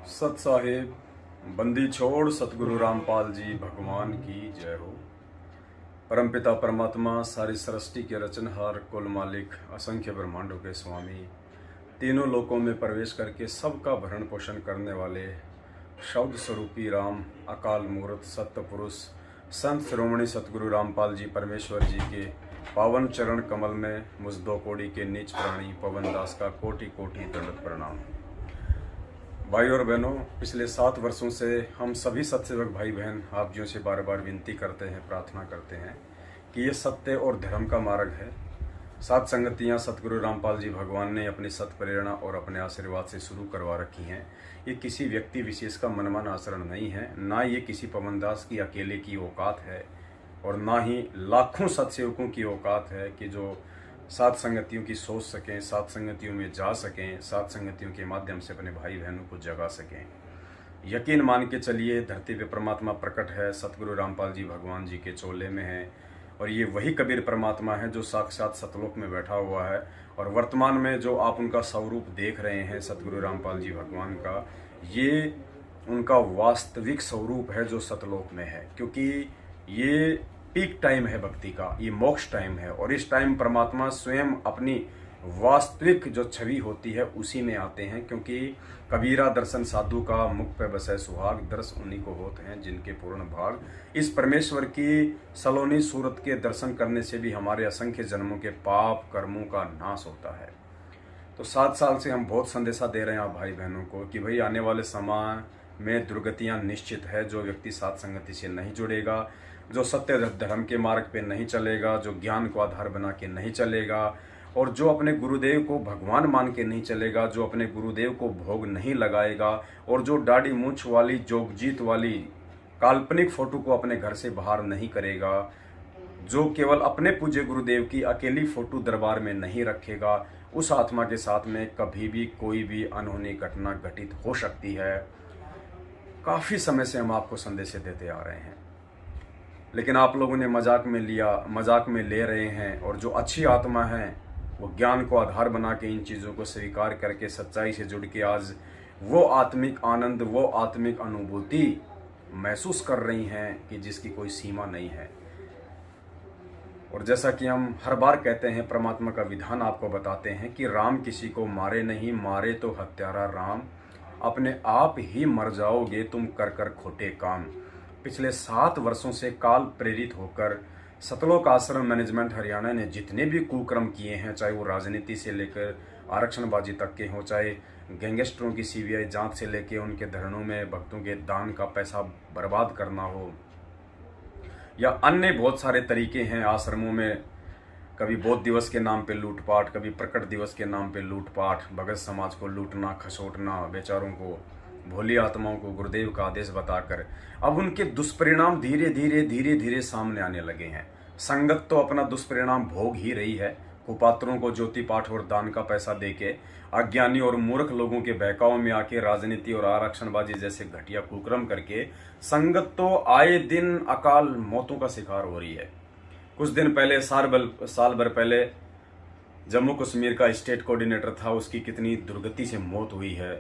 सत साहिब बंदी छोड़ सतगुरु रामपाल जी भगवान की जय हो। परमपिता परमात्मा सारी सृष्टि के रचनहार कुल मालिक असंख्य ब्रह्मांडों के स्वामी तीनों लोकों में प्रवेश करके सबका भरण पोषण करने वाले शब्द स्वरूपी राम अकाल मूर्त सत्य पुरुष संत शिरोमणि सतगुरु रामपाल जी परमेश्वर जी के पावन चरण कमल में मुझ दो कोड़ी के नीच प्राणी पवन दास का कोटि कोटि दंडवत प्रणाम। भाई और बहनों, पिछले 7 वर्षों से हम सभी सत्सेवक भाई बहन आप जियों से बार बार विनती करते हैं, प्रार्थना करते हैं कि ये सत्य और धर्म का मार्ग है। 7 संगतियाँ सतगुरु रामपाल जी भगवान ने अपनी सत प्रेरणा और अपने आशीर्वाद से शुरू करवा रखी हैं। ये किसी व्यक्ति विशेष का मनमान आचरण नहीं है, ना ये किसी पवनदास की अकेले की औकात है और ना ही लाखों सत्सेवकों की औकात है कि जो 7 संगतियों की सोच सकें, 7 संगतियों में जा सकें, 7 संगतियों के माध्यम से अपने भाई बहनों को जगा सकें। यकीन मान के चलिए, धरती पे परमात्मा प्रकट है, सतगुरु रामपाल जी भगवान जी के चोले में है और ये वही कबीर परमात्मा है जो साक्षात सतलोक में बैठा हुआ है। और वर्तमान में जो आप उनका स्वरूप देख रहे हैं सतगुरु रामपाल जी भगवान का, ये उनका वास्तविक स्वरूप है जो सतलोक में है, क्योंकि ये पीक टाइम है भक्ति का, ये मोक्ष टाइम है और इस टाइम परमात्मा स्वयं अपनी वास्तविक जो छवि होती है उसी में आते हैं। क्योंकि कबीरा दर्शन साधु का मुख पे बसे सुहाग, दर्श उन्हीं को होते हैं जिनके पूर्ण भाग। इस परमेश्वर की सलोनी सूरत के दर्शन करने से भी हमारे असंख्य जन्मों के पाप कर्मों का नाश होता है। तो 7 साल से हम बहुत संदेशा दे रहे हैं आप भाई बहनों को कि भाई आने वाले समय में दुर्गतियां निश्चित है। जो व्यक्ति 7 संगति से नहीं जुड़ेगा, जो सत्य धर्म के मार्ग पे नहीं चलेगा, जो ज्ञान को आधार बना के नहीं चलेगा और जो अपने गुरुदेव को भगवान मान के नहीं चलेगा, जो अपने गुरुदेव को भोग नहीं लगाएगा और जो दाढ़ी मूंछ वाली जोगजीत वाली काल्पनिक फोटो को अपने घर से बाहर नहीं करेगा, जो केवल अपने पूज्य गुरुदेव की अकेली फोटो दरबार में नहीं रखेगा, उस आत्मा के साथ में कभी भी कोई भी अनहोनी घटना घटित हो सकती है। काफ़ी समय से हम आपको संदेश देते आ रहे हैं, लेकिन आप लोगों ने मजाक में लिया, मजाक में ले रहे हैं। और जो अच्छी आत्मा है वो ज्ञान को आधार बना के इन चीज़ों को स्वीकार करके सच्चाई से जुड़ के आज वो आत्मिक आनंद, वो आत्मिक अनुभूति महसूस कर रही हैं कि जिसकी कोई सीमा नहीं है। और जैसा कि हम हर बार कहते हैं, परमात्मा का विधान आपको बताते हैं कि राम किसी को मारे नहीं, मारे तो हत्यारा राम, अपने आप ही मर जाओगे तुम कर कर खोटे काम। पिछले 7 वर्षों से काल प्रेरित होकर सतलोक आश्रम मैनेजमेंट हरियाणा ने जितने भी कुकर्म किए हैं, चाहे वो राजनीति से लेकर आरक्षणबाजी तक के हों, चाहे गैंगस्टरों की सीबीआई जांच से लेकर उनके धरनों में भक्तों के दान का पैसा बर्बाद करना हो, या अन्य बहुत सारे तरीके हैं आश्रमों में, कभी बौद्ध दिवस के नाम पे लूटपाट, कभी प्रकट दिवस के नाम पे लूटपाट, भगत समाज को लूटना, खसोटना, बेचारों को, भोली आत्माओं को गुरुदेव का आदेश बताकर अब उनके दुष्परिणाम धीरे धीरे सामने आने लगे हैं। संगत तो अपना दुष्परिणाम भोग ही रही है। कुपात्रों को ज्योति पाठ और दान का पैसा देके अज्ञानी और मूर्ख लोगों के बहकाव में आके राजनीति और आरक्षणबाजी जैसे घटिया कुकर्म करके संगत तो आए दिन अकाल मौतों का शिकार हो रही है। कुछ दिन पहले, साल भर पहले जम्मू कश्मीर का स्टेट कोऑर्डिनेटर था, उसकी कितनी दुर्गति से मौत हुई है।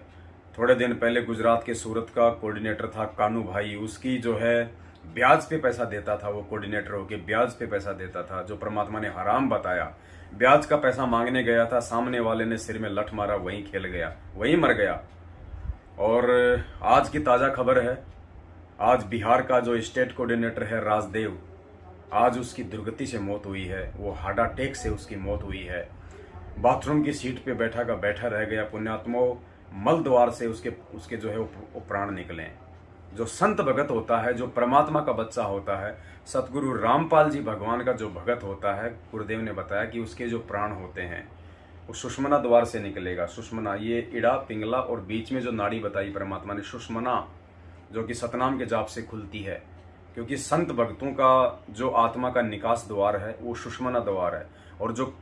थोड़े दिन पहले गुजरात के सूरत का कोऑर्डिनेटर था कानू भाई, उसकी जो है ब्याज पे पैसा देता था, वो कोऑर्डिनेटर होके ब्याज पे पैसा देता था, जो परमात्मा ने हराम बताया। ब्याज का पैसा मांगने गया था, सामने वाले ने सिर में लठ मारा, वहीं खेल गया, वहीं मर गया। और आज की ताज़ा खबर है, आज बिहार का जो स्टेट कोऑर्डिनेटर है राजदेव, आज उसकी दुर्गति से मौत हुई है। वो हार्ट अटैक से उसकी मौत हुई है। बाथरूम की सीट पे बैठा का बैठा रह गया। पुण्यात्मा, मल द्वार से उसके जो है वो प्राण निकले। जो संत भगत होता है, जो परमात्मा का बच्चा होता है, सतगुरु रामपाल जी भगवान का जो भगत होता है, गुरुदेव ने बताया कि उसके जो प्राण होते हैं वो सुषमना द्वार से निकलेगा। सुषमना, ये इड़ा, पिंगला और बीच में जो नाड़ी बताई परमात्मा ने, सुषमना, जो कि सतनाम के जाप से खुलती है। क्योंकि संत भक्तों का जो आत्मा का निकास द्वार है वो सुषमना द्वार है। और जो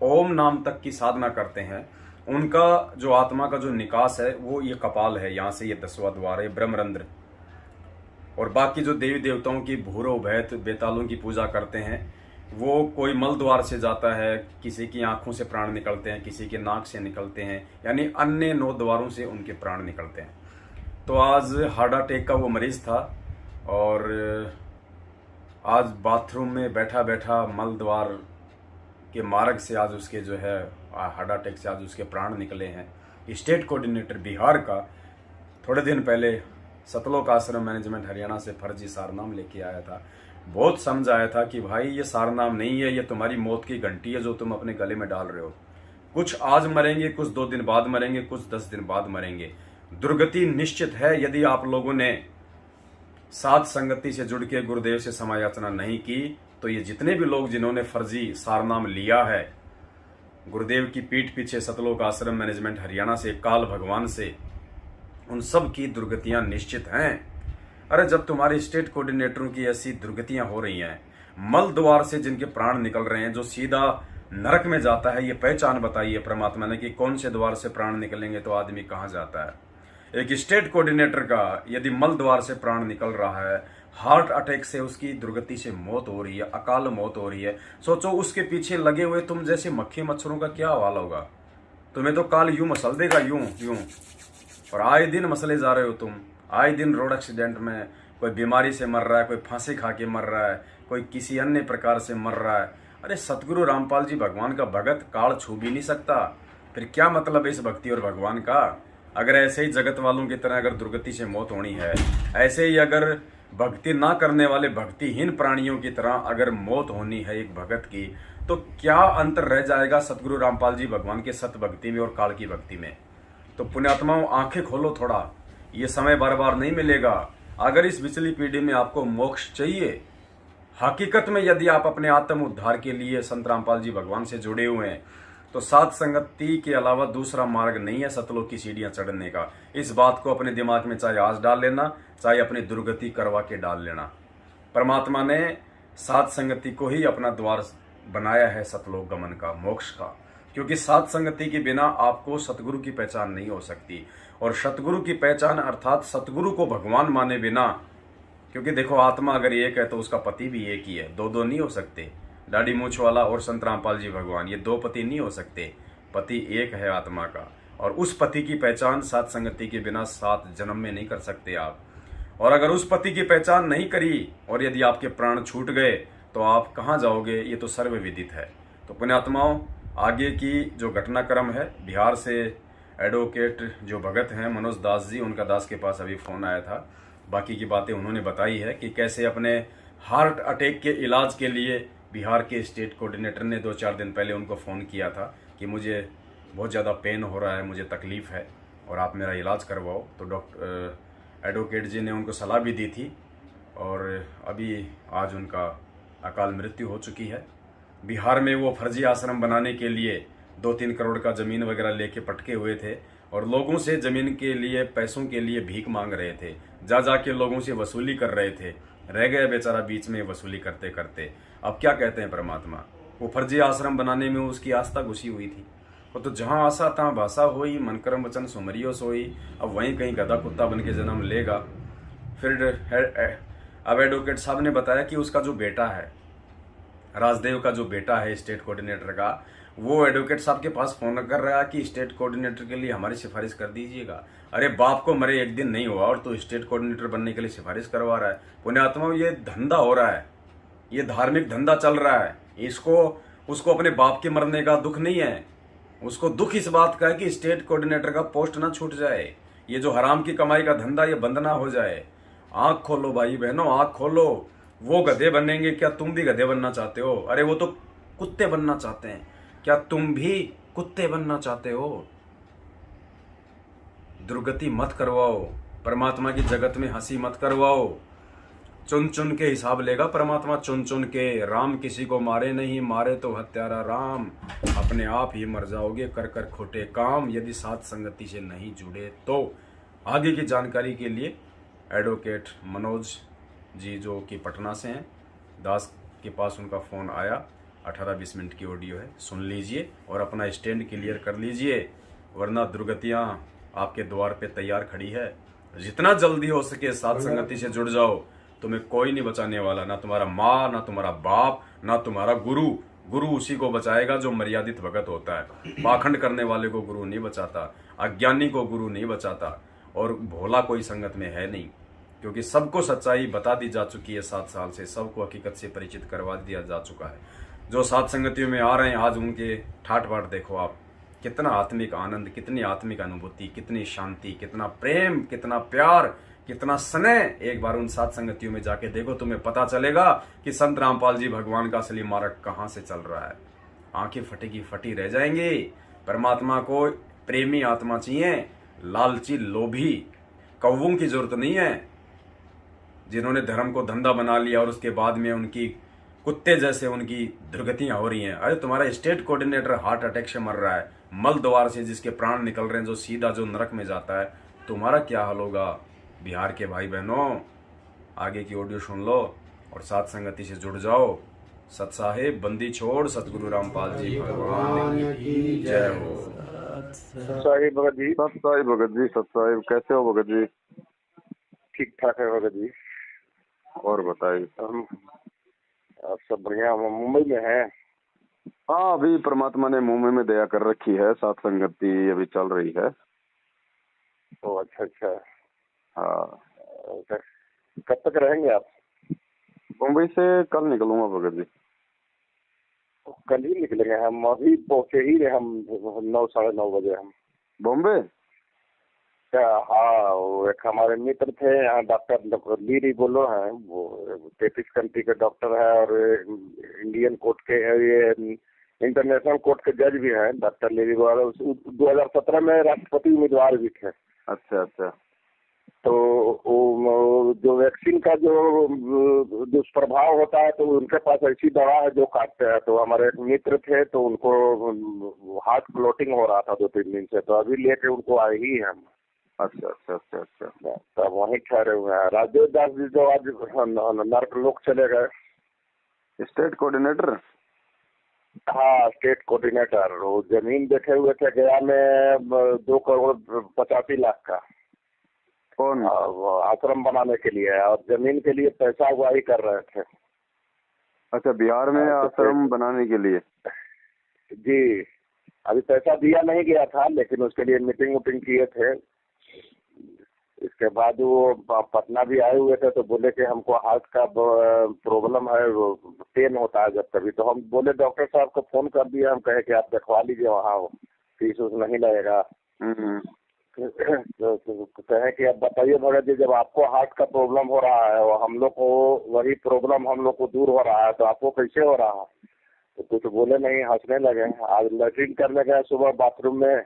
ओम नाम तक की साधना करते हैं उनका जो आत्मा का जो निकास है वो ये कपाल है, यहाँ से ये 10वां द्वार है, ब्रह्मरंध्र। और बाकी जो देवी देवताओं की भूरो भैत बेतालों की पूजा करते हैं, वो कोई मल द्वार से जाता है, किसी की आंखों से प्राण निकलते हैं, किसी के नाक से निकलते हैं, यानी अन्य 9 द्वारों से उनके प्राण निकलते हैं। तो आज हार्ट अटैक का वो मरीज था और आज बाथरूम में बैठा बैठा मल द्वार के मार्ग से आज उसके जो है हार्ट अटैक से आज उसके प्राण निकले हैं। स्टेट कोऑर्डिनेटर बिहार का थोड़े दिन पहले सतलोक आश्रम मैनेजमेंट हरियाणा से फर्जी सारनाम लेके आया था। बहुत समझ आया था कि भाई ये सारनाम नहीं है, ये तुम्हारी मौत की घंटी है जो तुम अपने गले में डाल रहे हो। कुछ आज मरेंगे, कुछ 2 दिन बाद मरेंगे, कुछ 10 दिन बाद मरेंगे। दुर्गति निश्चित है यदि आप लोगों ने साध संगति से जुड़ के गुरुदेव से समायाचना नहीं की। तो ये जितने भी लोग जिन्होंने फर्जी सारनाम लिया है गुरुदेव की पीठ पीछे सतलोक आश्रम मैनेजमेंट हरियाणा से, काल भगवान से, उन सब की दुर्गतियां निश्चित हैं। अरे जब तुम्हारे स्टेट कोऑर्डिनेटरों की ऐसी दुर्गतियां हो रही हैं, मल द्वार से जिनके प्राण निकल रहे हैं, जो सीधा नरक में जाता है, ये पहचान बताइए परमात्मा ने कि कौन से द्वार से प्राण निकलेंगे तो आदमी कहां जाता है। एक स्टेट कोऑर्डिनेटर का यदि मल द्वार से प्राण निकल रहा है, हार्ट अटैक से उसकी दुर्गति से मौत हो रही है, अकाल मौत हो रही है, सोचो उसके पीछे लगे हुए तुम जैसे मक्खी मच्छरों का क्या हाल होगा। तुम्हें तो काल यूं मसल देगा, यूं यूं। और आए दिन मसले जा रहे हो तुम, आए दिन रोड एक्सीडेंट में कोई बीमारी से मर रहा है, कोई फांसी खा के मर रहा है, कोई किसी अन्य प्रकार से मर रहा है। अरे सतगुरु रामपाल जी भगवान का भगत काल छू भी नहीं सकता, फिर क्या मतलब है इस भक्ति और भगवान का। अगर ऐसे ही जगत वालों की तरह अगर दुर्गति से मौत होनी है, ऐसे ही अगर भक्ति ना करने वाले भक्तिहीन प्राणियों की तरह अगर मौत होनी है एक भगत की, तो क्या अंतर रह जाएगा सतगुरु रामपाल जी भगवान के सत भक्ति में और काल की भक्ति में। तो पुण्यात्माओं आंखें खोलो थोड़ा, ये समय बार बार नहीं मिलेगा। अगर इस पिछली पीढ़ी में आपको मोक्ष चाहिए, हकीकत में यदि आप अपने आत्म उद्धार के लिए संत रामपाल जी भगवान से जुड़े हुए हैं, तो साध संगति के अलावा दूसरा मार्ग नहीं है सतलोक की सीढ़ियां चढ़ने का। इस बात को अपने दिमाग में चाहे आज डाल लेना, चाहे अपनी दुर्गति करवा के डाल लेना। परमात्मा ने साध संगति को ही अपना द्वार बनाया है सतलोक गमन का, मोक्ष का। क्योंकि साध संगति के बिना आपको सतगुरु की पहचान नहीं हो सकती। और सतगुरु की पहचान अर्थात सतगुरु को भगवान माने बिना, क्योंकि देखो आत्मा अगर एक है तो उसका पति भी एक ही है, दो नहीं हो सकते। दाढ़ी मूछ वाला और संत रामपाल जी भगवान, ये 2 पति नहीं हो सकते। पति एक है आत्मा का, और उस पति की पहचान साध संगति के बिना 7 जन्म में नहीं कर सकते आप। और अगर उस पति की पहचान नहीं करी और यदि आपके प्राण छूट गए तो आप कहाँ जाओगे, ये तो सर्वविदित है। तो पुण्यात्माओं, आगे की जो घटनाक्रम है, बिहार से एडवोकेट जो भगत हैं मनोज दास जी, उनका दास के पास अभी फ़ोन आया था। बाकी की बातें उन्होंने बताई है कि कैसे अपने हार्ट अटैक के इलाज के लिए बिहार के स्टेट कोऑर्डिनेटर ने 2-4 दिन पहले उनको फ़ोन किया था कि मुझे बहुत ज़्यादा पेन हो रहा है, मुझे तकलीफ़ है और आप मेरा इलाज करवाओ। तो डॉक्टर एडवोकेट जी ने उनको सलाह भी दी थी और अभी आज उनका अकाल मृत्यु हो चुकी है। बिहार में वो फर्जी आश्रम बनाने के लिए 2-3 करोड़ का ज़मीन वगैरह लेके पटके हुए थे और लोगों से ज़मीन के लिए, पैसों के लिए भीख मांग रहे थे, जा के लोगों से वसूली कर रहे थे। रह गया बेचारा बीच में वसूली करते करते। अब क्या कहते हैं परमात्मा, वो फर्जी आश्रम बनाने में उसकी आस्था घुसी हुई थी। वो तो जहाँ आशा तहाँ भाषा होई, मन कर्म वचन सुमरियो सोई। अब वहीं कहीं गधा कुत्ता बन के जन्म लेगा। फिर अब एडवोकेट साहब ने बताया कि उसका जो बेटा है, राजदेव का जो बेटा है स्टेट कोऑर्डिनेटर का, वो एडवोकेट साहब के पास फोन कर रहा है कि स्टेट कोऑर्डिनेटर के लिए हमारी सिफारिश कर दीजिएगा। अरे बाप को मरे एक दिन नहीं हुआ और तो स्टेट कोऑर्डिनेटर बनने के लिए सिफारिश करवा रहा है। पुण्यात्मा, ये धंधा हो रहा है, ये धार्मिक धंधा चल रहा है। उसको अपने बाप के मरने का दुख नहीं है, उसको दुख इस बात का है कि स्टेट कोऑर्डिनेटर का पोस्ट ना छूट जाए, ये जो हराम की कमाई का धंधा ये बंद ना हो जाए। आंख खोलो भाई बहनों, आंख खोलो। वो गधे बनेंगे, क्या तुम भी गधे बनना चाहते हो? अरे वो तो कुत्ते बनना चाहते हैं, क्या तुम भी कुत्ते बनना चाहते हो? दुर्गति मत करवाओ, परमात्मा की जगत में हंसी मत करवाओ। चुन चुन के हिसाब लेगा परमात्मा, चुन चुन के। राम किसी को मारे नहीं, मारे तो हत्यारा राम। अपने आप ही मर जाओगे कर कर खोटे काम, यदि साध संगति से नहीं जुड़े तो। आगे की जानकारी के लिए एडवोकेट मनोज जी जो कि पटना से हैं, दास के पास उनका फ़ोन आया, 18-20 मिनट की ऑडियो है, सुन लीजिए और अपना स्टैंड क्लियर कर लीजिए, वरना दुर्गतियाँ आपके द्वार पे तैयार खड़ी है। जितना जल्दी हो सके साध संगति से जुड़ जाओ, तुम्हें कोई नहीं बचाने वाला, ना तुम्हारा माँ, ना तुम्हारा बाप, ना तुम्हारा गुरु। गुरु उसी को बचाएगा जो मर्यादित भगत होता है। पाखंड करने वाले को गुरु नहीं बचाता, अज्ञानी को गुरु नहीं बचाता। और भोला कोई संगत में है नहीं, क्योंकि सबको सच्चाई बता दी जा चुकी है। 7 साल से सबको हकीकत से परिचित करवा दिया जा चुका है। जो सात संगतियों में आ रहे हैं आज उनके ठाट बाट देखो आप, कितना आत्मिक आनंद, कितनी आत्मिक अनुभूति, कितनी शांति, कितना प्रेम, कितना प्यार, कितना स्नेह। एक बार उन सात संगतियों में जाके देखो, तुम्हें पता चलेगा कि संत रामपाल जी भगवान का असली मार्ग कहाँ से चल रहा है। आंखें फटी फटी रह जाएंगी। परमात्मा को प्रेमी आत्मा चाहिए, लालची लोभी कौवों की जरूरत नहीं है, जिन्होंने धर्म को धंधा बना लिया और उसके बाद में उनकी कुत्ते जैसे उनकी दुर्गतियां हो रही हैं। अरे तुम्हारा स्टेट कोऑर्डिनेटर हार्ट अटैक से मर रहा है, मल द्वार से जिसके प्राण निकल रहे हैं, जो सीधा जो नरक में जाता है, तुम्हारा क्या हाल होगा। बिहार के भाई बहनों, आगे की ऑडियो सुन लो और साथ संगति से जुड़ जाओ। सत साहेब बंदी छोड़, सतगुरु रामपाल जी भगवान की जय हो। साहिब भगत जी, सत साहिब भगत जी, सत साहिब कैसे हो भगत जी? ठीक ठाक है भगत जी। और बताइए। हम आप सब बढ़िया। हम मुंबई में हैं। हाँ, अभी परमात्मा ने मुंबई में दया कर रखी है, सात संगति अभी चल रही है। तो अच्छा। हाँ, कब तक रहेंगे आप? मुंबई से कल निकलूंगा भगत जी। तो कल ही निकलेंगे। हम अभी पहुंचे ही रहे, हम 9 साढ़े 9 बजे हम बॉम्बे। क्या? हाँ, वो एक हमारे मित्र थे यहाँ, डॉक्टर ली बोलो हैं, वो 33 कंट्री के डॉक्टर है और इंडियन कोर्ट के, ये इंटरनेशनल कोर्ट के जज भी हैं, डॉक्टर ली बोलो। 2017 में राष्ट्रपति उम्मीदवार भी थे। अच्छा। तो वो जो वैक्सीन का जो दुष्प्रभाव होता है, तो उनके पास ऐसी दवा है जो काटते हैं। तो हमारे एक मित्र थे, तो उनको हार्ट क्लोटिंग हो रहा था 2-3 दिन से, तो अभी लेके उनको आए ही हम। अच्छा। तब वहीं ठहरे हुए हैं। राजेश दास जी जो आज नर्क लोक चले गए, स्टेट कोऑर्डिनेटर। हाँ, स्टेट कोऑर्डिनेटर। वो जमीन देखे हुए थे गया में 2,85,00,000 का। कौन? आश्रम बनाने के लिए, और जमीन के लिए पैसा अगुवाई कर रहे थे। अच्छा, बिहार में आश्रम बनाने के लिए? जी, अभी पैसा दिया नहीं गया था, लेकिन उसके लिए मीटिंग किए थे। इसके बाद वो पटना भी आए हुए थे, तो बोले कि हमको हार्ट का प्रॉब्लम है, वो पेन होता है जब कभी। तो हम बोले डॉक्टर साहब को फोन कर दिए, हम कहे कि आप दिखवा लीजिए वहाँ, फीस नहीं लगेगा। तो कहे कि अब बताइए भगत जी, जब आपको हार्ट का प्रॉब्लम हो रहा है और हम लोग को वही प्रॉब्लम हम लोग को दूर हो रहा है, तो आपको कैसे हो रहा है? तो कुछ बोले नहीं, हंसने लगे। आज लैट्रिन करने गए सुबह बाथरूम में,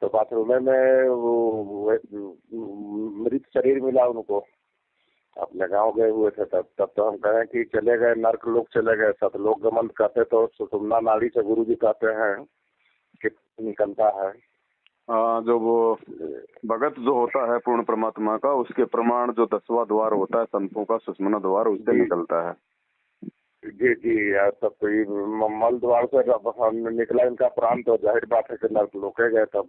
तो बाथरूम में वो मृत शरीर मिला उनको। अपने गांव गए हुए थे तब तो हम कहें कि चले गए नर्क लोग, चले गए सतलोक गमन कहते, तो सुषुम्ना नाड़ी से गुरु जी कहते हैं कि निकलता है। हाँ, जो वो भगत जो होता है पूर्ण परमात्मा का, उसके प्रमाण जो 10वां द्वार होता है संतों का, सुषुम्ना द्वार, उससे निकलता है। जी। तब तो मल द्वार से निकला इनका प्राण, तो जाहिर बात है कि नर्क लोक गए तब।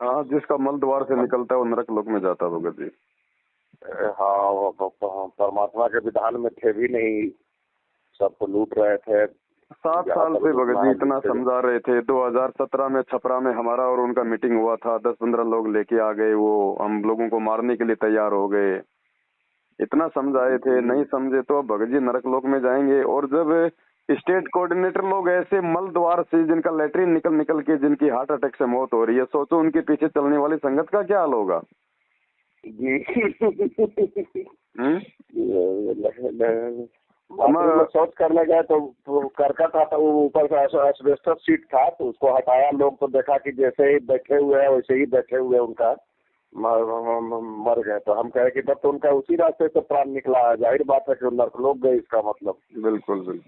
हाँ, जिसका मल द्वार से निकलता है वो नरक लोक में जाता है भगत जी। हाँ, वो परमात्मा के विधान में थे भी नहीं, सबको लूट रहे थे। 7 साल से भगत जी इतना समझा रहे थे। 2017 में छपरा में हमारा और उनका मीटिंग हुआ था, 10-15 लोग लेके आ गए, वो हम लोगों को मारने के लिए तैयार हो गए। इतना समझाए थे, नहीं समझे तो भगत जी नरक लोक में जाएंगे। और जब स्टेट कोऑर्डिनेटर लोग ऐसे मल द्वार से जिनका लेटरिन निकल के जिनकी हार्ट अटैक से मौत हो रही है, सोचो उनके पीछे चलने वाली संगत का क्या हाल होगा। हमारा सोच करने गए तो करकट था, वो ऊपर से एस्बेस्टस सीट था, तो उसको हटाया लोग, तो देखा कि जैसे ही बैठे हुए हैं वैसे ही बैठे हुए उनका मर गए। तो हम कहे कि तब तो उनका उसी रास्ते से प्राण निकला है, जाहिर बात है कि नर्क लोग गए, इसका मतलब। बिल्कुल।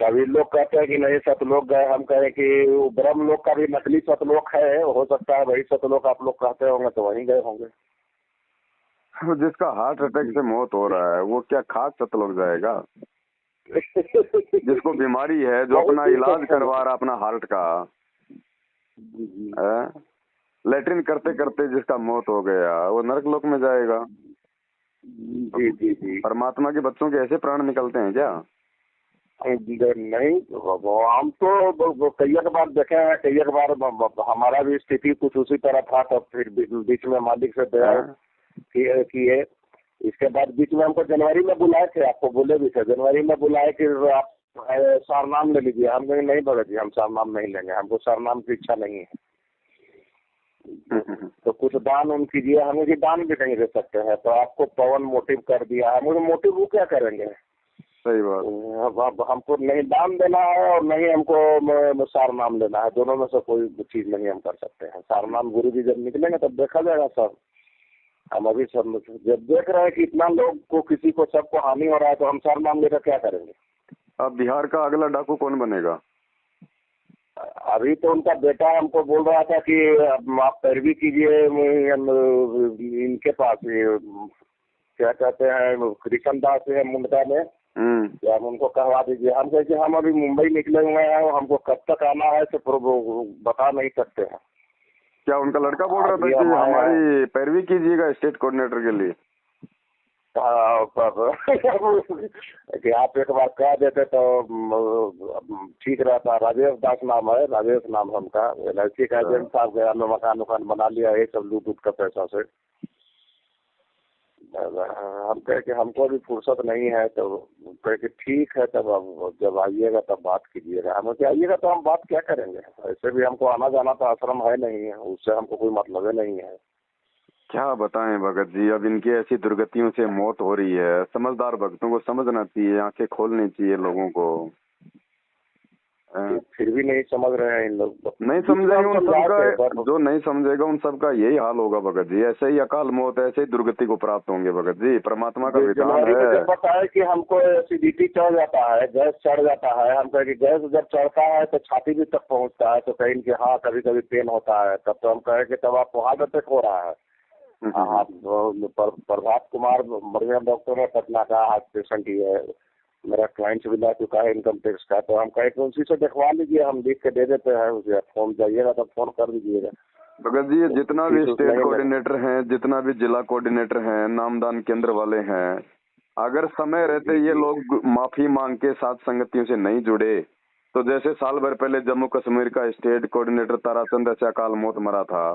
कभी लोग कहते हैं कि नहीं सतलोक गए, हम कहें कि ब्रह्म लोक का भी नकली सतलोक है, हो सकता है वही सतलोक आप लोग कहते होंगे, तो वहीं गए होंगे। जिसका हार्ट अटैक से मौत हो रहा है वो क्या खाक सतलोक जाएगा? जिसको बीमारी है, जो अपना इलाज करवा रहा अपना हार्ट का, लेटरिन करते करते जिसका मौत हो गया, वो नरक लोक में जाएगा। जी। परमात्मा के बच्चों के ऐसे प्राण निकलते हैं क्या? नहीं, वो हम तो कई बार देखे हैं, कई बार हमारा भी स्थिति कुछ उसी तरह था, तो फिर बीच में मालिक से दया किए। इसके बाद बीच में हमको जनवरी में बुलाए थे, आपको बोले भी थे, जनवरी में बुलाए कि आप सरनाम ले लीजिए। हम कहेंगे नहीं भगत जी, हम सरनाम नहीं लेंगे, हमको सरनाम की इच्छा नहीं है। तो कुछ दान उन कीजिए, हमें भी दान भी नहीं दे सकते हैं, तो आपको पवन मोटिव कर दिया है। मुझे मोटिव वो क्या करेंगे? सही बात। अब हमको नहीं दान देना है और नहीं हमको सार नाम लेना है, दोनों में से कोई चीज नहीं हम कर सकते हैं। सार नाम गुरु जी जब निकलेंगे तब देखा जाएगा सब। हम अभी सब जब देख रहे हैं कि इतना लोग को, किसी को, सबको हानि हो रहा है, तो हम सार नाम लेकर क्या करेंगे? अब बिहार का अगला डाकू कौन बनेगा? अभी तो उनका बेटा हमको बोल रहा था कि आप पैरवी कीजिए इनके पास, क्या कहते हैं, कृष्ण दास है मुंडका में, या हम उनको कहवा दीजिए। हम कहे कि हम अभी मुंबई निकले हुए हैं, हमको कब तक आना है तो बता नहीं सकते हैं। क्या उनका लड़का बोल रहा था कि हमारी पैरवी कीजिएगा स्टेट कोऑर्डिनेटर के लिए? कि आप एक बार कह देते तो ठीक रहता। राजेश दास नाम है, राजेश नाम है उनका। LIC का एजेंट साहब गया, मकान उकान बना लिया है सब लूट का पैसा से। हम कहे कि हमको भी फुर्सत नहीं है, तो कहे कि ठीक है, तब अब जब आइएगा तब बात कीजिएगा। हम क्या आइएगा तो हम बात क्या करेंगे? ऐसे भी हमको आना जाना तो आश्रम है नहीं है, उससे हमको कोई मतलब नहीं है। क्या बताएं भगत जी, अब इनकी ऐसी दुर्गतियों से मौत हो रही है। समझदार भक्तों को समझना चाहिए, आंखें खोलनी चाहिए लोगों को। फिर भी नहीं समझ रहे हैं इन लोग। नहीं समझेंगे उन सबका, जो नहीं समझेगा उन सबका यही हाल होगा भगत जी। ऐसे ही अकाल मौत, ऐसे ही दुर्गति को प्राप्त होंगे भगत जी। परमात्मा का विधान है। बताया कि हमको एसिडिटी चढ़ जाता है, गैस चढ़ जाता है। हम कहे कि गैस जब चढ़ता है तो छाती भी तक पहुंचता है, तो कहीं कि हाँ कभी कभी पेन होता है। तब तो हम कहे कि तब आपको हार्ट अटैक हो रहा है। हाँ, प्रभात कुमार बढ़िया डॉक्टर है, पटना का, हार्ट पेशेंट ही है, मेरा क्लाइंट भी ला चुका है इनकम टैक्स का। तो हम कहे कि उसी से दिखवा लीजिए, हम लिख के दे देते हैं उसे। फोन जाइएगा तो फोन कर दीजिएगा। भगत जी, जितना भी स्टेट कोऑर्डिनेटर हैं, जितना भी जिला कोऑर्डिनेटर हैं, नामदान केंद्र वाले हैं, अगर समय रहते ये लोग माफी मांग के साथ संगतियों से नहीं जुड़े, तो जैसे साल भर पहले जम्मू कश्मीर का स्टेट कोऑर्डिनेटर ताराचंद ऐसे अकाल मौत मरा था,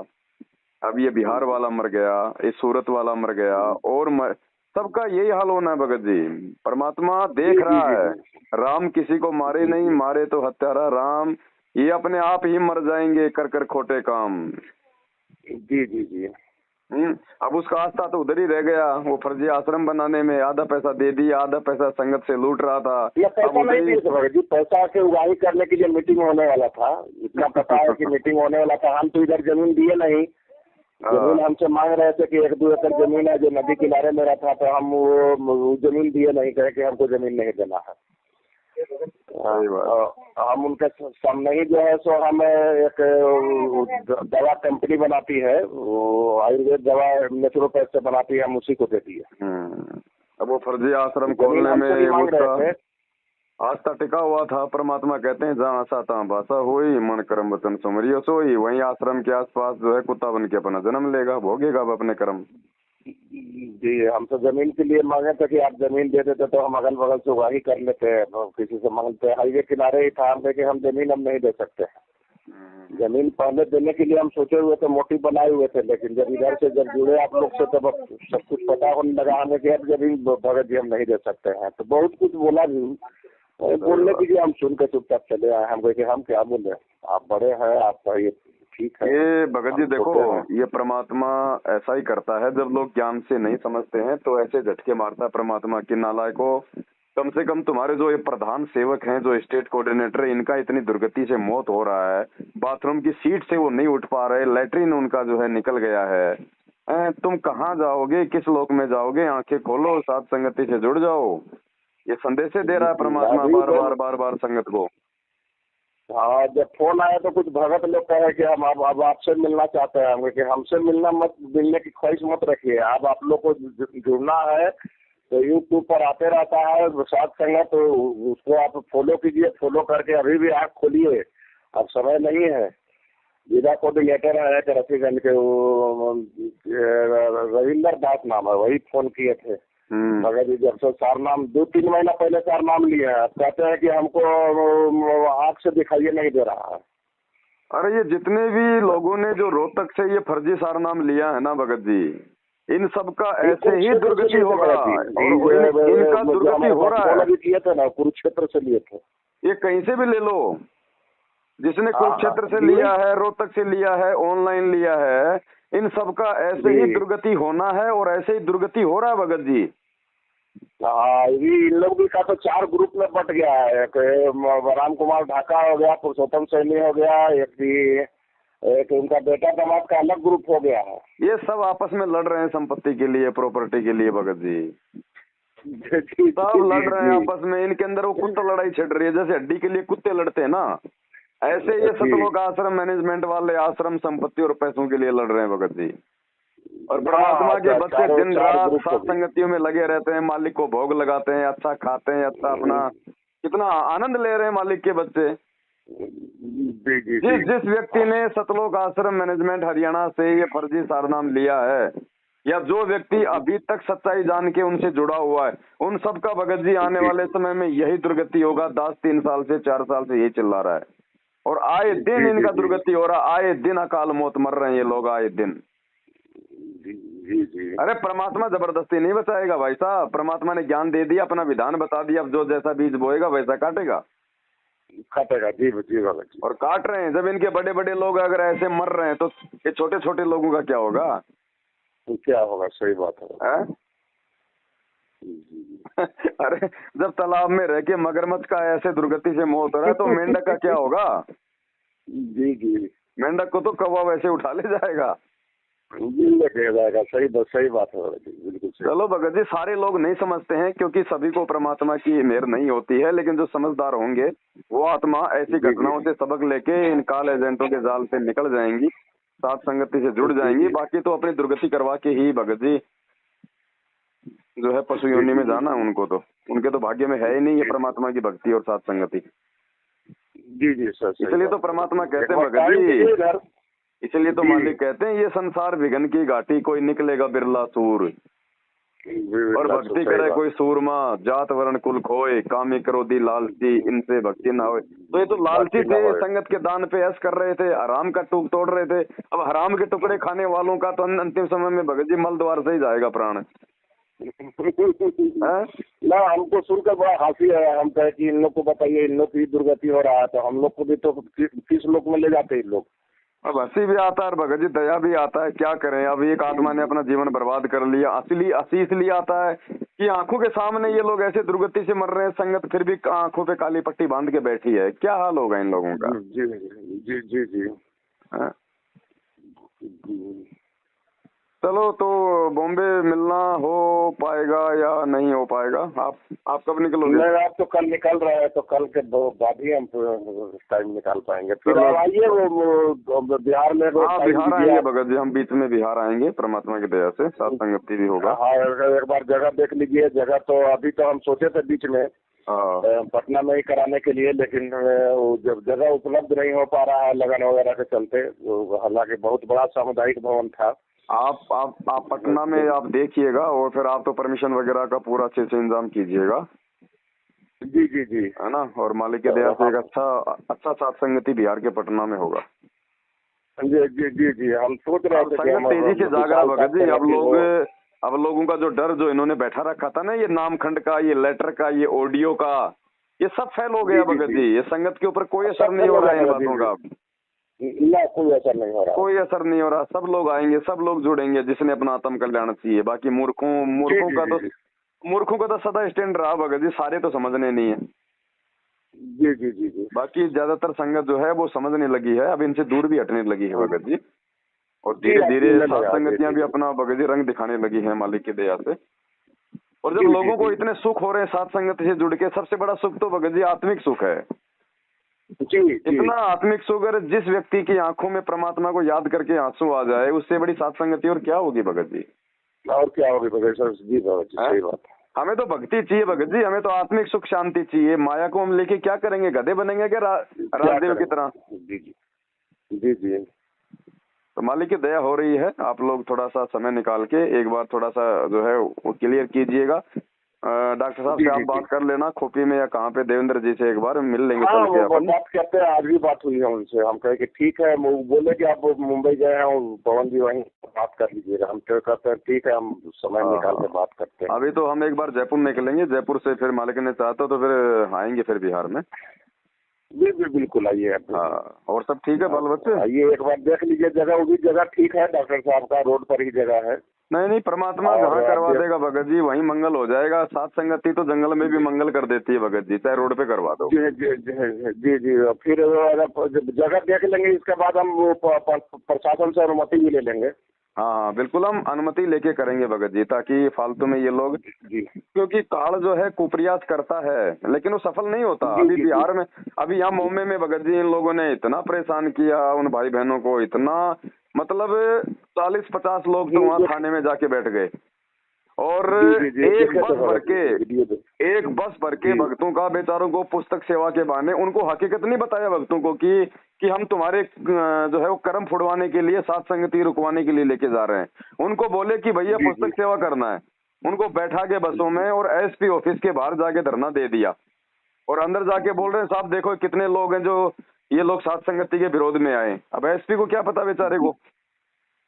अब ये बिहार वाला मर गया, ये सूरत वाला मर गया, और सबका यही हाल होना है भगत जी। परमात्मा देख रहा है। राम किसी को मारे नहीं, मारे तो हत्यारा राम, ये अपने आप ही मर जाएंगे कर कर खोटे काम। जी जी जी। अब उसका आस्था तो उधर ही रह गया, वो फर्जी आश्रम बनाने में आधा पैसा दे दिया, आधा पैसा संगत से लूट रहा था। पैसा नहीं दिए थे भगत जी, पैसा के उगाही करने के लिए मीटिंग होने वाला था, इतना पता है कि मीटिंग होने वाला था। हम तो इधर जमीन दिए नहीं, जमीन हमसे मांग रहे थे कि 1-2 एकड़ जमीन है जो नदी किनारे मेरा था, तो हम वो जमीन दिए नहीं, कहे कि हमको जमीन नहीं देना है। हम उनके सामने ही जो है सो हम एक दवा कंपनी बनाती है, वो आयुर्वेद दवा नेचुरोपैथ से बनाती है, हम उसी को देती है। अब वो फर्जी आश्रम खोलने में उसका आस्था टिका हुआ था। परमात्मा कहते हैं जहाँ आशा तहाँ भाषा हुई, मन कर्म वचन सुमरियो सोई। वहीं आश्रम के आसपास जो है कुत्ता बन के अपना जन्म लेगा, भोगेगा अब अपने कर्म। जी, हम तो जमीन के लिए मांगे थे कि आप जमीन दे देते तो हम अगल बगल से वही कर लेते हैं, किसी से मांगते। हाईवे किनारे ही था, हम कि हम जमीन अब नहीं दे सकते। जमीन पहले देने के लिए हम सोचे हुए थे, मोटिव बनाए हुए थे, लेकिन जब इधर से जब जुड़े आप लोग से तब सब कुछ पता होने लगा हमें कि अब जमीन भगत जी हम नहीं दे सकते हैं। तो बहुत कुछ बोला भी, बोलने के लिए हम सुन के चुपचाप चले आए। हम कहे कि हम क्या बोले, आप बड़े हैं, आपका ये ठीक है। ये भगत जी देखो, ये परमात्मा ऐसा ही करता है, जब लोग ज्ञान से नहीं समझते हैं तो ऐसे झटके मारता है परमात्मा की नालायकों। कम से कम तुम्हारे जो ये प्रधान सेवक हैं, जो स्टेट कोऑर्डिनेटर, इनका इतनी दुर्गति से मौत हो रहा है, बाथरूम की सीट से वो नहीं उठ पा रहे, लैट्रिन उनका जो है निकल गया है। तुम कहाँ जाओगे, किस लोक में जाओगे? आंखें खोलो, साथ संगति से जुड़ जाओ। ये संदेश दे रहा है परमात्मा बार बार संगत को। हाँ, जब फोन आया तो कुछ भगत लोग कहे कि हम अब आपसे मिलना चाहते हैं। हम कि हमसे मिलने की ख्वाहिश मत रखिए। अब आप लोग को जुड़ना है तो यूट्यूब पर आते रहता है साथ संगत, तो उसको आप फॉलो कीजिए। फॉलो करके अभी भी आँख खोलिए, अब समय नहीं है। जिला कोऑर्डिनेटर है रफीगंज के, वो रविंदर दास नाम है, वही फोन किए थे भगत जी जब से सार नाम 2-3 महीना पहले सार नाम लिए हैं, अब कहते हैं कि हमको आँख से दिखाइए नहीं दे रहा है। अरे ये जितने भी लोगों ने जो रोहतक से ये फर्जी सारनाम लिया है ना भगत जी, इन सब का ऐसे ही दुर्गति होगा और इनका दुर्गति हो रहा है। किए थे ना, कुरुक्षेत्र से लिए थे। ये कहीं से भी ले लो, जिसने कुरुक्षेत्र से लिया है, रोहतक से लिया है, ऑनलाइन लिया है, इन सब का ऐसे ही दुर्गति होना है और ऐसे ही दुर्गति हो रहा है भगत जी। हाँ, ये इन लोग भी का तो 4 ग्रुप में बट गया है। एक राम कुमार ढाका हो गया, पुरुषोत्तम सैनी हो गया, एक उनका बेटा दामाद का अलग ग्रुप हो गया है। ये सब आपस में लड़ रहे हैं संपत्ति के लिए, प्रॉपर्टी के लिए भगत जी। सब लड़ रहे हैं आपस में, इनके अंदर वो कुत्ता लड़ाई छिड़ रही है, जैसे हड्डी के लिए कुत्ते लड़ते हैं ना, ऐसे ये सतलोक आश्रम मैनेजमेंट वाले आश्रम संपत्ति और पैसों के लिए लड़ रहे हैं भगत जी। और परमात्मा के बच्चे दिन रात सात संगतियों में लगे रहते हैं, मालिक को भोग लगाते हैं, अच्छा खाते हैं, अच्छा अपना कितना आनंद ले रहे हैं मालिक के बच्चे। जिस व्यक्ति ने सतलोक आश्रम मैनेजमेंट हरियाणा से ये फर्जी सारनाम लिया है, या जो व्यक्ति अभी तक सच्चाई जान के उनसे जुड़ा हुआ है, उन सब का भगत जी आने वाले समय में यही दुर्गति होगा। 3 साल से 4 साल से यही चिल्ला रहा है और आए दिन इनका दुर्गति हो रहा, आए दिन अकाल मौत मर रहे हैं ये लोग, आए दिन। अरे परमात्मा जबरदस्ती नहीं बचाएगा भाई साहब, परमात्मा ने ज्ञान दे दिया, अपना विधान बता दिया, अब जो जैसा बीज बोएगा वैसा काटेगा। जी जी। और काट रहे हैं। जब इनके बड़े बड़े लोग अगर ऐसे मर रहे हैं तो ये छोटे छोटे लोगों का क्या होगा? क्या होगा? सही बात है। अरे जब तालाब में रह के मगरमच्छ का ऐसे दुर्गति से मौत हो रहा है तो मेंढक का क्या होगा? जी जी। मेंढक को तो कौवा वैसे उठा ले जाएगा। सही बात है बिल्कुल। चलो भगत जी, सारे लोग नहीं समझते हैं क्योंकि सभी को परमात्मा की मेहर नहीं होती है, लेकिन जो समझदार होंगे वो आत्मा ऐसी घटनाओं से सबक लेके इन काल एजेंटों के जाल से निकल जाएंगी, साथ संगति से जुड़ जाएंगी। बाकी तो अपनी दुर्गति करवा के ही भगत जी जो है पशु योनि में जाना है उनको, तो उनके तो भाग्य में है ही नहीं ये परमात्मा की भक्ति और साथ संगति। जी जी सर। इसलिए तो परमात्मा कहते हैं भगत जी, इसलिए तो मालिक कहते हैं ये संसार विघन की घाटी, कोई निकलेगा बिरला सूर, और भक्ति करे कोई सूरमा, जात वर्ण कुल खोए, कामी क्रोधी लालची, इनसे भक्ति ना होए। तो ये तो लालची थे, संगत के दान पे ऐश कर रहे थे, हराम का टूक तोड़ रहे थे। अब हराम के टुकड़े खाने वालों का तो अंतिम समय में भगत जी मल द्वार से ही जाएगा प्राण। ना हमको सुनकर बड़ा हंसी है। हम कहे कि इन लोग को बताइए, इन लोग की दुर्गति हो रहा है तो हम लोग को भी तो किस लोक में ले जाते हैं इन लोग। अब हंसी भी आता है भगत जी, दया भी आता है, क्या करें। अब एक आत्मा ने अपना जीवन बर्बाद कर लिया। हंसी इसलिए आता है कि आंखों के सामने ये लोग ऐसे दुर्गति से मर रहे हैं, संगत फिर भी आंखों पे काली पट्टी बांध के बैठी है। क्या हाल होगा इन लोगों का? जी जी जी जी। चलो तो बॉम्बे मिलना हो पाएगा या नहीं हो पाएगा? आप कब निकलोगे? नहीं, आप तो कल निकल रहे हैं, तो कल के बाद ही हम टाइम निकाल पाएंगे। फिर आप आइए वो बिहार में। हाँ बिहार आएंगे भगत जी, हम बीच में बिहार आएंगे परमात्मा की दया से, साथ संगति भी होगा। हाँ एक बार जगह देख लीजिए। जगह तो अभी तो हम सोचे थे बीच में पटना में ही कराने के लिए, लेकिन जब जगह उपलब्ध नहीं हो पा रहा है लगन वगैरह के चलते, हालांकि बहुत बड़ा सामुदायिक भवन था। आप पटना में आप देखिएगा और फिर आप तो परमिशन वगैरह का पूरा अच्छे से इंतजाम कीजिएगा। जी जी जी। है ना? और मालिक के दया से एक अच्छा साथ संगति बिहार के पटना में होगा। जी जी जी जी। हम सोच रहे थे संगत तेजी से जागा भगत जी। अब लोगों का जो डर जो इन्होंने बैठा रखा था ना, ये नामखंड का, ये लेटर का, ये ऑडियो का, ये सब फेल हो गया भगत जी। ये संगत के ऊपर कोई असर नहीं हो रहा है इन बातों का। ना कोई असर नहीं हो रहा, कोई असर नहीं हो रहा। सब लोग आएंगे, सब लोग जुड़ेंगे जिसने अपना आत्म कल्याण चाहिए। बाकी मूर्खों का तो सदा स्टैंड रहा भगत जी, सारे तो समझने नहीं है। जी जी जी जी। बाकी ज्यादातर संगत जो है वो समझने लगी है, अब इनसे दूर भी हटने लगी है भगत जी। और धीरे धीरे सात संगतियां भी अपना भगत जी रंग दिखाने लगी है मालिक की दया से। और जब लोगों को इतने सुख हो रहे हैं सात संगति से जुड़ के, सबसे बड़ा सुख तो भगत जी आत्मिक सुख है। इतना आत्मिक सुख, अगर जिस व्यक्ति की आंखों में परमात्मा को याद करके आंसू आ जाए, उससे बड़ी सात संगति और क्या होगी भगत जी? और क्या होगी भगत जी? सही बात। हमें तो भक्ति चाहिए भगत जी, हमें तो आत्मिक सुख शांति चाहिए। माया को हम लेके क्या करेंगे? गधे बनेंगे क्या राजदेव की तरह? जी जी जी जी। तो मालिक की दया हो रही है। आप लोग थोड़ा सा समय निकाल के एक बार थोड़ा सा जो है वो क्लियर कीजिएगा। डॉक्टर साहब से आप बात कर लेना खोपी में या कहाँ पे, देवेंद्र जी से एक बार मिल लेंगे हाँ, चल के वो अपन। बात करते हैं, आज भी बात हुई है उनसे। हम कहे कि ठीक है, वो बोले कि आप मुंबई गए हैं और पवन जी वहीं बात कर लीजिएगा। हम तो कहते हैं ठीक है, हम समय निकाल के बात करते हैं। अभी तो हम एक बार जयपुर निकलेंगे, जयपुर से फिर मालिक ने चाहता तो फिर आएंगे फिर बिहार में। जी बिल्कुल आइए आप। हाँ, और सब ठीक है बाल बच्चे? आइए एक बार देख लीजिए जगह, वो भी जगह ठीक है, डॉक्टर साहब का रोड पर ही जगह है। नहीं नहीं, परमात्मा जहाँ करवा देगा भगत जी वहीं मंगल हो जाएगा। सात संगति तो जंगल में भी मंगल कर देती है भगत जी, चाहे रोड पे करवा दो। जी जी जी जी जी। फिर जगह देख लेंगे, इसके बाद हम वो प्रशासन से अनुमति भी ले लेंगे। हाँ हाँ बिल्कुल, हम अनुमति लेके करेंगे भगत जी, ताकि फालतू में ये लोग, जी क्योंकि काल जो है कुप्रयास करता है लेकिन वो सफल नहीं होता। जी, अभी जी, बिहार में, अभी यहाँ मुंबई में भगत जी इन लोगों ने इतना परेशान किया उन भाई बहनों को, इतना मतलब 40-50 लोग तो वहाँ थाने में जाके बैठ गए। और एक बस भर के भक्तों का, बेचारों को पुस्तक सेवा के बहाने उनको हकीकत नहीं बताया भक्तों को कि हम तुम्हारे जो है वो कर्म फुड़वाने के लिए, सात संगति रुकवाने के लिए लेके जा रहे हैं। उनको बोले कि भैया पुस्तक सेवा करना है, उनको बैठा के बसों में और एसपी ऑफिस के बाहर जाके धरना दे दिया। और अंदर जाके बोल रहे हैं साहब देखो कितने लोग हैं जो ये लोग सात संगति के विरोध में आए। अब एसपी को क्या पता बेचारे को,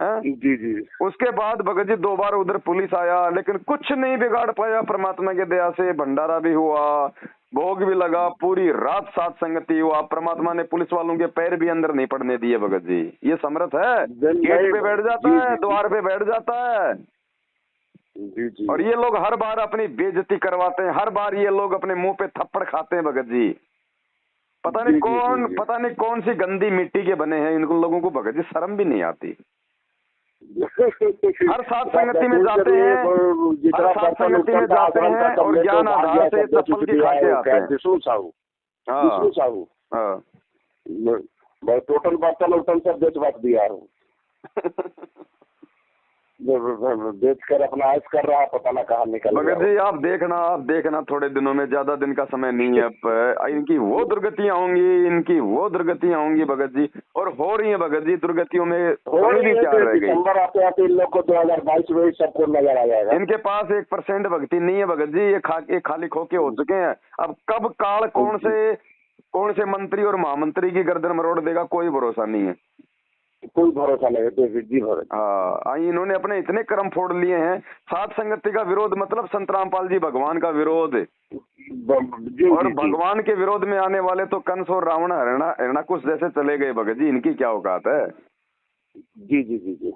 जी जी। उसके बाद भगत जी 2 बार उधर पुलिस आया लेकिन कुछ नहीं बिगाड़ पाया। परमात्मा के दया से भंडारा भी हुआ, भोग भी लगा, पूरी रात सात संगति हुआ। परमात्मा ने पुलिस वालों के पैर भी अंदर नहीं पड़ने दिए भगत जी। ये समर्थ है, गेट पे बैठ जाता है, द्वार पे बैठ जाता है। जी जी। और ये लोग हर बार अपनी बेइज्जती करवाते हैं, हर बार ये लोग अपने मुंह पे थप्पड़ खाते हैं भगत जी। पता नहीं कौन सी गंदी मिट्टी के बने हैं इन लोगों को भगत जी, शर्म भी नहीं आती। हर सात संगति में जाते हैं, हर सात संगति में जाते हैं और ज्ञान आधार से चप्पल की खा के आते हैं। विष्णु साहू, मैं टोटल बर्तन उर्तन सब बेच दिया हूँ। बेच कर अपना ऐश कर रहा है, पता ना कहाँ निकल भगत जी आप देखना थोड़े दिनों में, ज्यादा दिन का समय नहीं है। अब इनकी वो दुर्गतियां होंगी, इनकी वो दुर्गतियां होंगी भगत जी, और हो रही है भगत जी। दुर्गतियों में भी क्या रह गई। दिसंबर आते आते इन लोग को 2022 में सबको नजर आ जाएगा। इनके पास 1% भक्ति नहीं है भगत जी, ये खाली खोके हो चुके हैं। अब कब काल कौन से मंत्री और महामंत्री की गर्दन मरोड़ देगा, कोई भरोसा नहीं है। कोई भरोसा नहीं है जी भरोसा। हाँ, इन्होंने अपने इतने कर्म फोड़ लिए हैं। सात संगति का विरोध मतलब संत रामपाल जी भगवान का विरोध, और भगवान के विरोध में आने वाले तो कंस और रावण हिरणाकुश जैसे चले गए भगत जी। इनकी क्या औकात है। जी जी जी जी।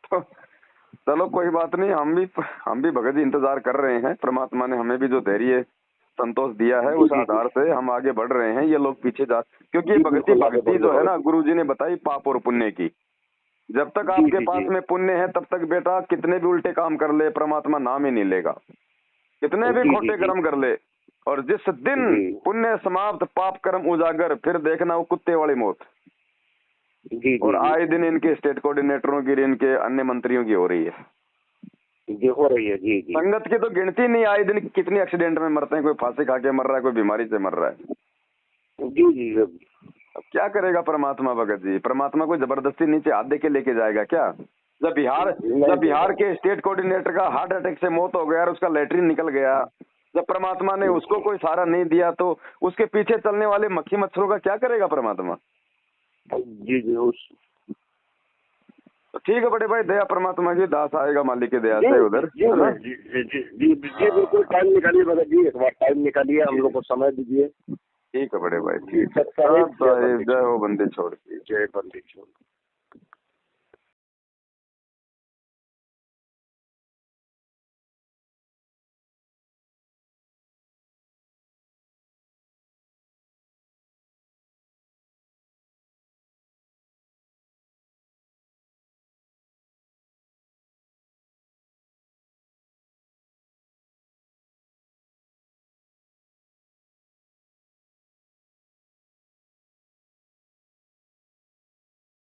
तो चलो कोई बात नहीं, हम भी भगत जी इंतजार कर रहे हैं। परमात्मा ने हमें भी जो धैर्य संतोष दिया है उस आधार से हम आगे बढ़ रहे हैं। ये लोग पीछे जा, क्योंकि भक्ति जो है ना, गुरु जी ने बताई पाप और पुण्य की। जब तक आपके पास में पुण्य है तब तक बेटा कितने भी उल्टे काम कर ले, परमात्मा नाम ही नहीं लेगा। कितने भी खोटे कर्म कर ले, और जिस दिन पुण्य समाप्त पाप कर्म उजागर, फिर देखना वो कुत्ते वाली मौत। और आए दिन इनके स्टेट कोऑर्डिनेटरों की, इनके अन्य मंत्रियों की हो रही है। हो रही है जी जी। संगत की तो गिनती नहीं, आए दिन कितने एक्सीडेंट में मरते हैं। कोई फांसी खा के मर रहा है, कोई बीमारी से मर रहा है। जी जी। अब क्या करेगा परमात्मा भगत जी। परमात्मा को जबरदस्ती नीचे हाथ दे के लेके जाएगा क्या। जब बिहार के स्टेट कोऑर्डिनेटर का हार्ट अटैक से मौत हो गया और उसका लैट्रिन निकल गया, जब परमात्मा ने उसको कोई सहारा नहीं दिया, तो उसके पीछे चलने वाले मक्खी मच्छरों का क्या करेगा परमात्मा। जी जी। तो ठीक है बड़े भाई, दया परमात्मा की, दास आएगा मालिक की दया से उधर। जी जी जी जी बिल्कुल, टाइम निकालिए भगत जी, एक बार टाइम निकालिए, हम लोग को समय दीजिए। ठीक है बड़े भाई, ठीक है। जय जय हो बंदी छोड़। जय बंदी छोड़।